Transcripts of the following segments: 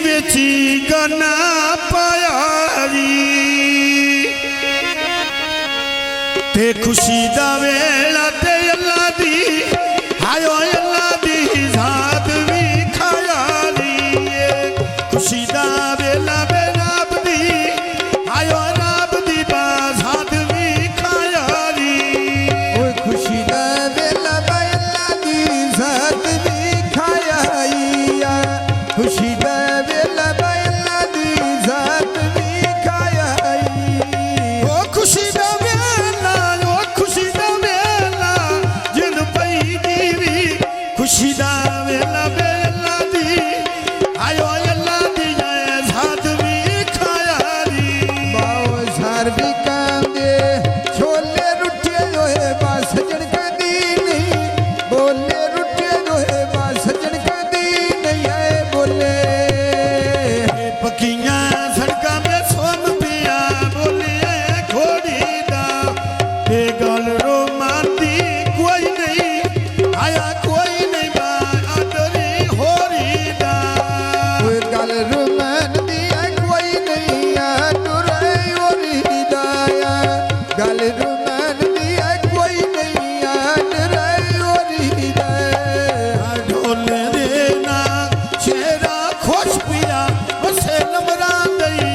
वेची गाना पाया ते खुशी दा वेला ते अल्लाह दी आयो अल्लाह दी जात भी खाया खुशी दा वेला बेनाब दी आयो नाब दी बाजात भी खाया खुशी दा वेला अल्लाह दी जात भी खाया खुशी दा वेला अल्लाह दी जात भी खाया ओ खुशी दा खुशी दा वेला बेला दी आयो अल्लाह दी जात भी खाया बाओ सार भी कांदे छोले रुठे होए बस सजन कदी नहीं बोले रुठे होए बस सजन कदी नहीं आए बोले पकियां सड़कां में सोम पिया बोले घोड़ी दा ते गल रोमांदी कोई नहीं आया कोई नहीं गल रुमन दी कोई नहीं आन रही ओरी ढोले देना शेरा खुश पिया बसे नमरा दई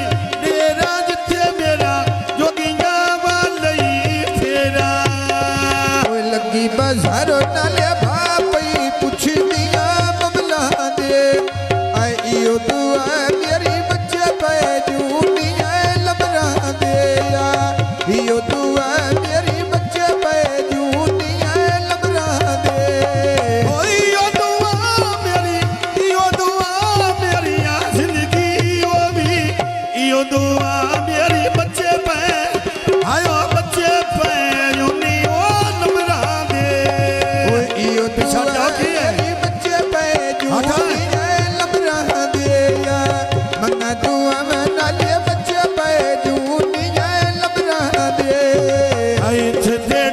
डेरा जिथे मेरा जोगिया वालई फेरा लगी बाजारो नाले भापई पुछ दिया बबला दे आई ओ दुआ मेरी बच्चे पे जूनिया लबरा दे यो दुआ मेरी बच्चे पे जूनिया लबरा दे यो दुआ मेरी जिंदगी यो भी यो दुआ मेरी बच्चे पे आयो बच्चे पे यूनी ओ लबरा दे यो दुआ मेरी बच्चे पे जूनिया लबरा दे मंगा दुआ में नाले बच्चे पे जूनिया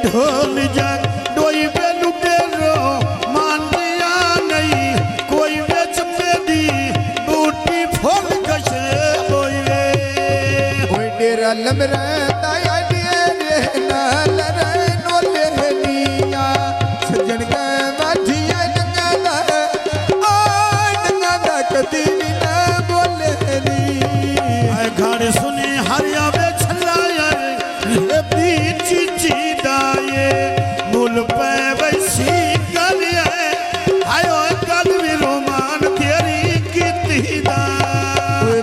ढोल जग डोई पे लुटेरो मान दिया नहीं कोई वे चपे दी बूटी फूल कशे बोई वे डेरा लमरा ताया डेरे नाल रे नोले निया सजन का माठिया डंगा दा आ डंगा दा कदी ना बोले नी आए घाड़े सुने हरिया वे छलाया ये बीच दाए मुल पे वैसी गल है आयो गल भी रोमान तेरी कीती दा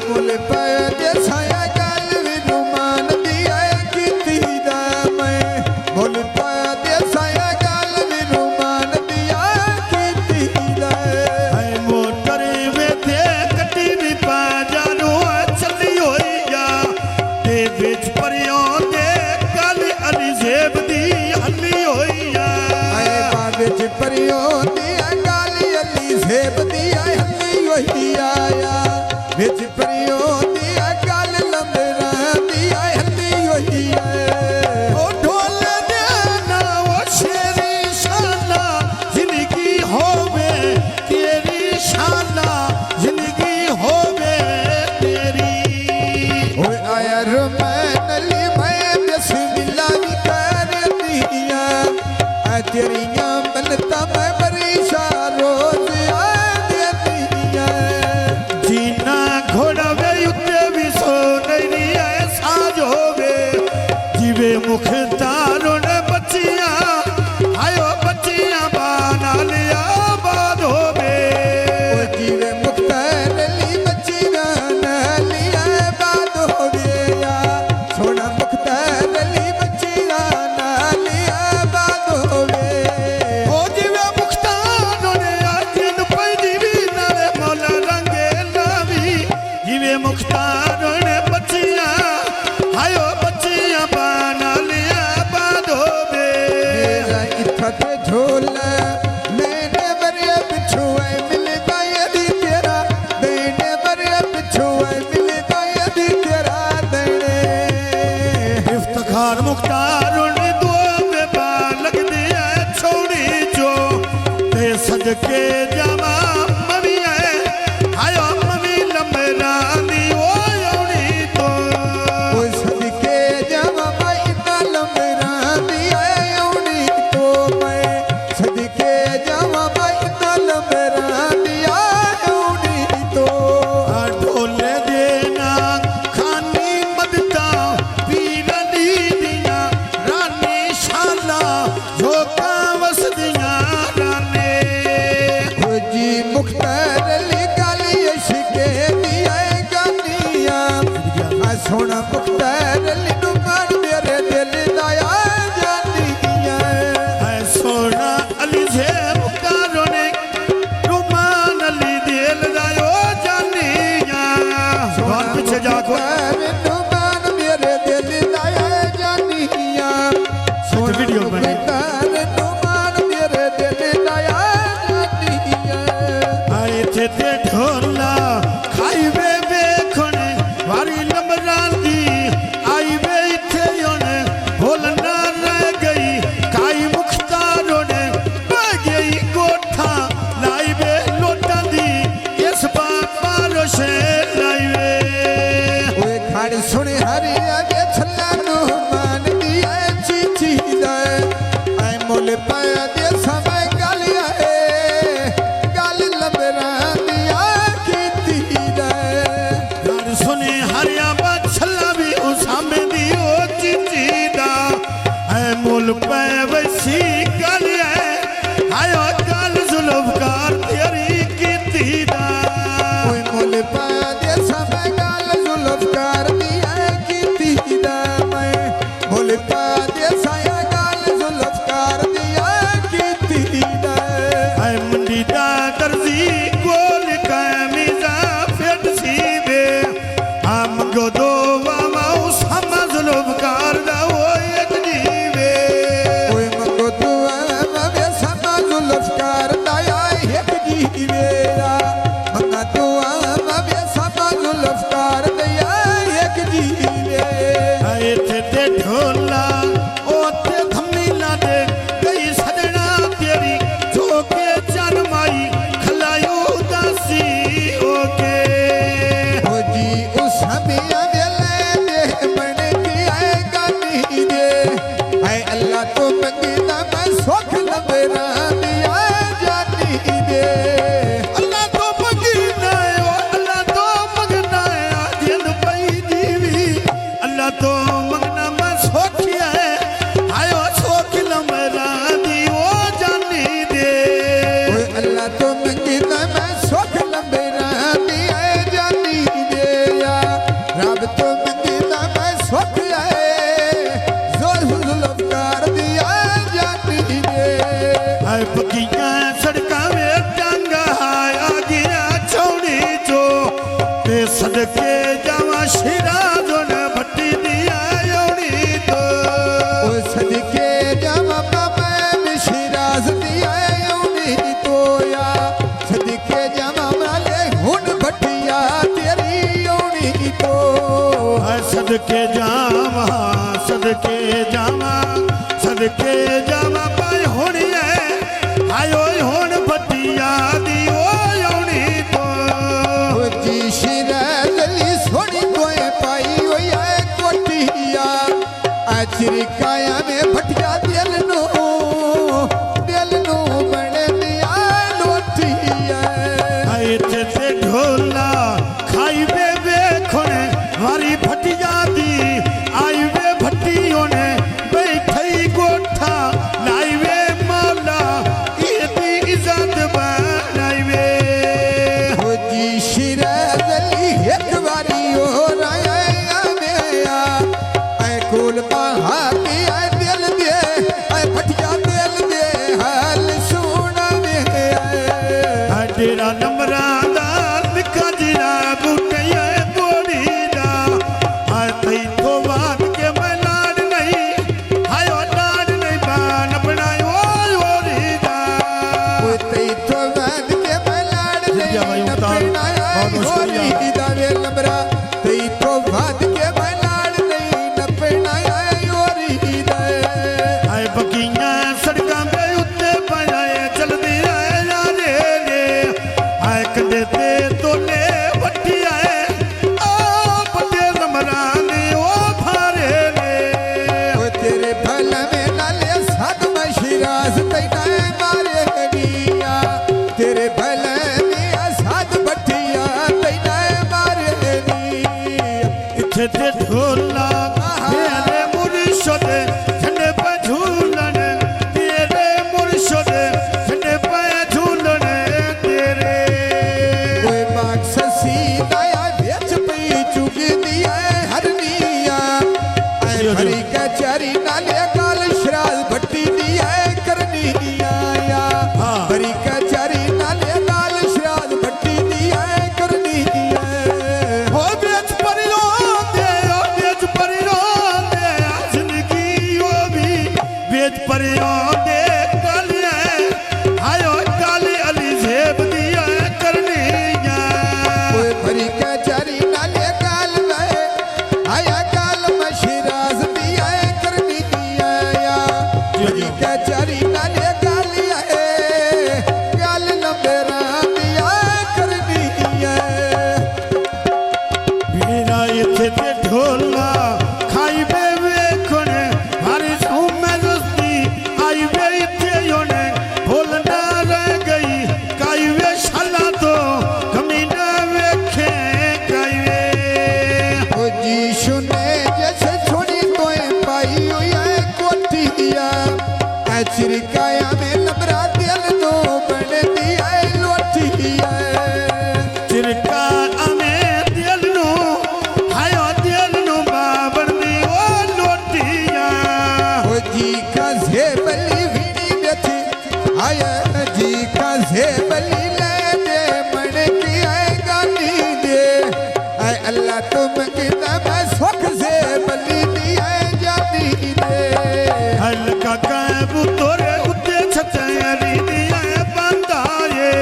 मुल पे जैसा गल भी रोमान दिया कीती दा मैं मुल पे जैसा गल भी रोमान दिया कीती दा मोटर वे ते कटी भी पा जानो चली होई जा ते विच परियों दे गल अली जेब दी हली होई आ आए बाविच परियों दी गल अली जेब दी हली होई आया विच परियों दी गल लंबरा दी हली होई ओ ढोले देना ओ शेरी शाना जिंदगी होवे तेरी शाना जिंदगी होवे तेरी ओए आया रुमन अली मैं बिस्मिल्लाह भी कर दिया आ तेरियां बनता मैं बरीशा रोज आ दिया जीना घोड़ा वे उत्ते भी सो नहीं ऐसा जो वे जीवे मुख्तारों ने बच्चियां आयो बच्चियां बाना लिया बाद हो वे जीवे मुख्तार अली बच्चियां ना लिया बाद हो गया सोना मुख्तार अली बच्चियां ना लिया बाद हो गया ओ जीवे मुख्तारों ने आखिन पैदी भी नारे मौला रंगे लावी जीवे मुख्तारों ने बच्चियां आयो बच्चियां बाना लिया बाद हो वे मेरा इत्थत झोला मैंने बरिया पिछू है मिलता यदि तेरा देने बरिया पिछू है मिलता यदि तेरा देने इफ्तिखार मुख्तार ने दो बेबा लग दिया छोड़ी जो ते सदके जावा मवी है आयो मवी लंबरा दी ओ यौनी तो ਓਏ ਸਦਕੇ ਜਾਵਾਂ ਮੈਂ ਇੰਨਾ ਲੰਮੇਰਾ ਦੀ ਆਉਣੀ ਤੋਂ ਮੈਂ ਸਦਕੇ ਜਾਵਾਂ ਮੈਂ ਇੰਨਾ ਲੰਮੇਰਾ ਦੀ ਆਉਣੀ ਤੋਂ ढोले देना खानी मदता पीरनी दिया रानी शाला झोंका वसदिया राने ਓ ਜੀ ਮੁਖਤਾਰ ਅਲੀ ਗੱਲ ਇਸ਼ਕੇ ਦੀ ਆਏ ਗਾਨੀਆਂ ਆ ਸੋਹਣਾ ਮੁਖਤਾਰ ਅਲੀ ਨੂੰ ਮਨ ਮੇਰੇ ਦਿਲ ਦਾ ਆ ਜਾਨੀਆਂ है सोना अली से मुकारो ने रुमान अली दिल दायो जानिया बहुत पीछे जाको ਮੈਨੂੰ ਮਨ ਮੇਰੇ ਦਿਲ ਦਾ ਆ ਜਾਨੀਆਂ ਸੋਹਣਾ ਵੀਡੀਓ ਬਣੀ। ਮੁਖਤਾਰ ਨੂੰ ਮਨ ਮੇਰੇ ਦਿਲ ਦਾ ਆ ਜਾਨੀਆਂ आए थे ते ढोला खाई वे बेखण वारी लमरांदी आई वे इथे योने भोलना रह गई काई मुख्तारों ने बह गई गोठा लाई वे लोटा दी इस बात पारो से लाई वे ਓਏ ਖੜ ਸੁਣ ਹਰੀਆ ਵੇ ਛੱਲਾ ਨੂੰ ਮੰਨਦੀ ਐ ਚੀਚੀ ਦਾ ਐ ਮੁੱਲ ਪਾਇਆ ਦੇ ਸਮੇਂ ਗੱਲ ਆਏ ਗੱਲ ਲੰਬਰਾਂ ਦੀ ਆ ਕੀਤੀ ਦਾ घर सुने हरिया बा छल्ला भी उसामे दी ओ चिची दा ऐ मुल पै वैसी गल है आयो गल जुल्फकार तेरी कीती दा ਓਏ ਮੁੱਲ ਪਾਇਆ ਦੇ ਸਮੇਂ ਗੱਲ ਜ਼ੁਲਫਕਾਰ ਦੀ ਐ ਕੀਤੀ ਦਾ ਮੈਂ ਮੁੱਲ ਪਾਇਆ ਦੇ ਸਾਇਆ ਗੱਲ ਜ਼ੁਲਫਕਾਰ ਦੀ ਐ ਕੀਤੀ ਦਾ ऐ मंडी दा दर्जी गोल कामिजा फेट सी वे हम गो दो वामा उसामा जुल्फकार दा ओ एक जीवे ਓਏ ਮੰਗੋ ਦੁਆ ਮੈਂ ਸਮਾਂ ਜ਼ੁਲਫਕਾਰ ਦਾ ਆਏ ਇੱਕ ਜੀਵੇਰਾ ਮੰਗਾ ਦੁਆ ਮੈਂ ਸਮਾਂ ਜ਼ੁਲਫਕਾਰ ਦਾ ਆਏ ਇੱਕ ਜੀਵੇ आए थे ते ढोला ओते धमीला दे गई सजना तेरी जोके चन माई खलायो दासी ओके ਓ ਜੀ ਉਸ ਸਮਿਆਂ ਵੇਲੇ ਦੇ ਬਣ ਕੇ ਆਏ ਗਾਨੀ ਦੇ ਐ ਅੱਲਾ ਤੋਂ ਮੰਗਦਾ ਮੈਂ ਸੁਖ ਲੰਬਰਾ ਦੀ ਆ ਜਾਨੀ ਦੇ अल्लाह तो मंगना है ओ अल्लाह तो मंगना है जिंद पई दीवी अल्लाह तो मंगना मैं सोखिया है आयो सोख लमरा दी ओ जानी दे ਓਏ ਅੱਲਾ ਤੋਂ ਮੰਗਦਾ ਮੈਂ ਸੁਖ ਲੰਬਰਾ ਦੀ ਐ ਜਾਨੀ ਦੇ ਆ ਰੱਬ ਤੋਂ ਮੰਗਦਾ ਮੈਂ ਸੁਖ ਆਏ ਜ਼ੁਲਫਕਾਰ ਦੀ ਐ ਜਾਨੀ ਦੇ आए पकियां सड़कां में टांगा आ गया छौड़ी चो ते सदके जावा शिराजो ने भट्टी दिया योनी तो ਓਏ ਸਦਕੇ ਜਾਵਾਂ ਬਾਬਾ ਮਿਸ਼ਰਾਜ਼ ਦੀ ਆਉਣੀ ਤੋਇਆ ਸਦਕੇ ਜਾਵਾਂ ਮਾਲੇ ਹੁਣ ਭੱਟੀਆ ਤੇਰੀ ਆਉਣੀ ਤੋਂ आए सदके जावा पाए होनी है आयो होन भट्टिया दी ओ योनी तो ਓ ਜੀ ਸ਼ਿਰਾਜ਼ ਲਈ ਸੋਹਣੀ ਕੋਏ ਪਾਈ ਹੋਈ ਐ ਕੋਟੀਆ ਆ ਚਿਰਕਾਇਆ ਮੇ ਭੱਟੀਆ ਦਿਲ ਨੂੰ ਬਣਦੀਆਂ ਲੋਟੀਆ आए थे ढोला खाई वे बेखण वारी भटिया दी शिराज तैना मारे दिया तेरे भले दिया साध भट्टिया तैना मारे दिया इथे ते ढोला तेरे मुर्शद झंडे पे झूलन तेरे मुर्शद झंडे पे झूलन तेरे कोई बाग ससी दया बेच पी चुग दिया हरनिया हरी कचहरी नाले काल शराज भट्टी दिया करनिया हरी कचहरी नाले काल शराज भट्टी दिया करनिया ओ बेच परियो दे जिंदगी ओ भी बेच परियो दे कालिया आयो काली अली जेब दिया करनिया कोई भरी कचहरी नाले काल में आया काल में शिराज दिया करनिया भरी कचहरी नाले कालिया काल लंबेरा दिया करनिया मेरा इथे ते ढोला खाई बे वेखण हरी झूमे रस्ती आई वे इथे योने भोलना रह गई काई वे शाला तो कमी न वेखे काई वे ओ जी सुने जैसे छोड़ी तोए पाई हुई है कोटिया चिरकाया में लबरा दिल तो बन दिया लोटिया चिरका अमे दिल नु हायो दिल नु बाबन दी ओ लोटिया ओ जी का जेबली वीणी बेथी आया जी का जेबली ले दे मन की आए गानी दे आए अल्लाह तुम की मैं सुख जेबली दिया जानी दे हल्का काबू तोरे उत्ते छतरी दिया बंदाए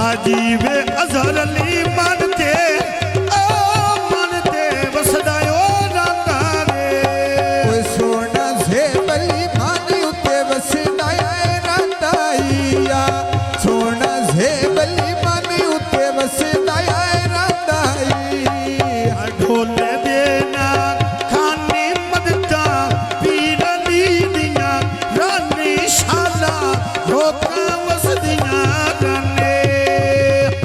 आजीवे अजहर अली मानते ओ मानते वसदायो रंगा रे ओ सोना जेबली मानी उते वसदाया राताइया सोना जेबली मानी उते वसदाया राताइया ढोले देना खानी मददा पीर अली दिया रानी शाला रोका वसदिया राने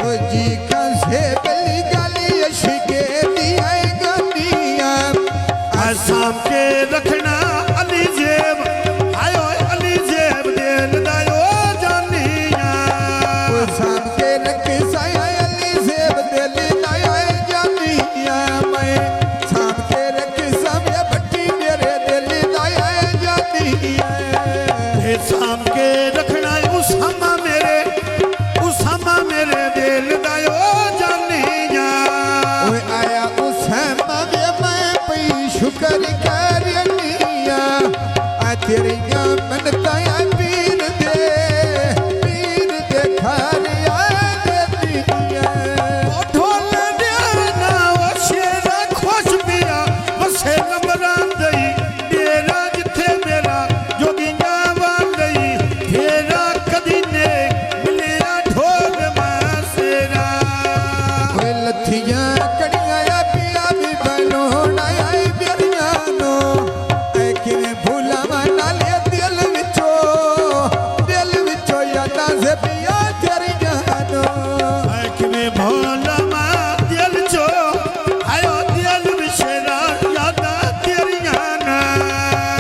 ओ जी का जेबली गाली अशके दिया गानिया आसाम के रखना अली जेब आयो अली जेब दिल दायो जानिया ओ शाम के रख साया अली जेब दिल लाया जानिया मैं शाम के रख समय भट्टी मेरे दिल लाया जानिया हे शाम के रखना उसामा मेरे दिल दायो जानिया ओए आया उस मावे मैं पई शुक्र करनिया आ तेरिया मन ताया पीर दे खारिया देतिया ओ ढोल देना ओ शेरा खुश पिया वसे लमरा दई डेरा जिथे मेरा जोगिया वालई फेरा कदी ने मिलिया ढोल मासेरा ओए लथिया कड़िया पिया भी बनोना आई बेरिया नो ऐ किने भूला मना ले दिल विचो यादा से पिया तेरिया नो में भोला मा दिल चो आयो दिल विशेरा यादा तेरिया ना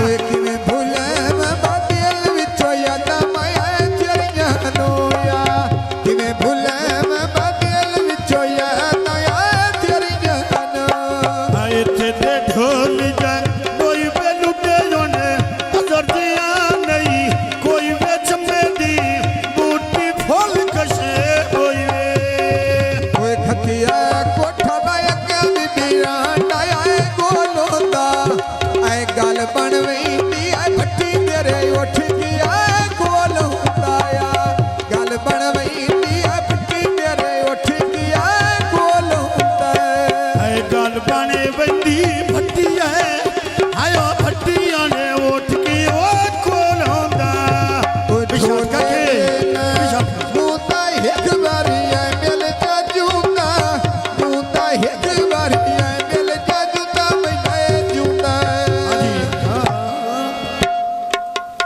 ओए किने भूले मैं दिल विचो यादा माया तेरिया नो या किने भूले मैं दिल विचो यादा तेरिया नो आए थे दे ढोल जा कोई बेलू बेलोने अजर दिया नहीं कोई वे चमेली बूटी फूल कशे होई वे ओए खतिया कोठा बाया के बीरा डाया गोलोंदा ऐ गल बन वईंदी ऐ भट्टी तेरे उठ गया गोलोंदा या गल बन वईंदी ऐ भट्टी तेरे उठ गया गोलोंदा आए गल बने बंदी भट्टी है आयो भट्टिया ने उठ के ओ खोलौंदा ओ विशाल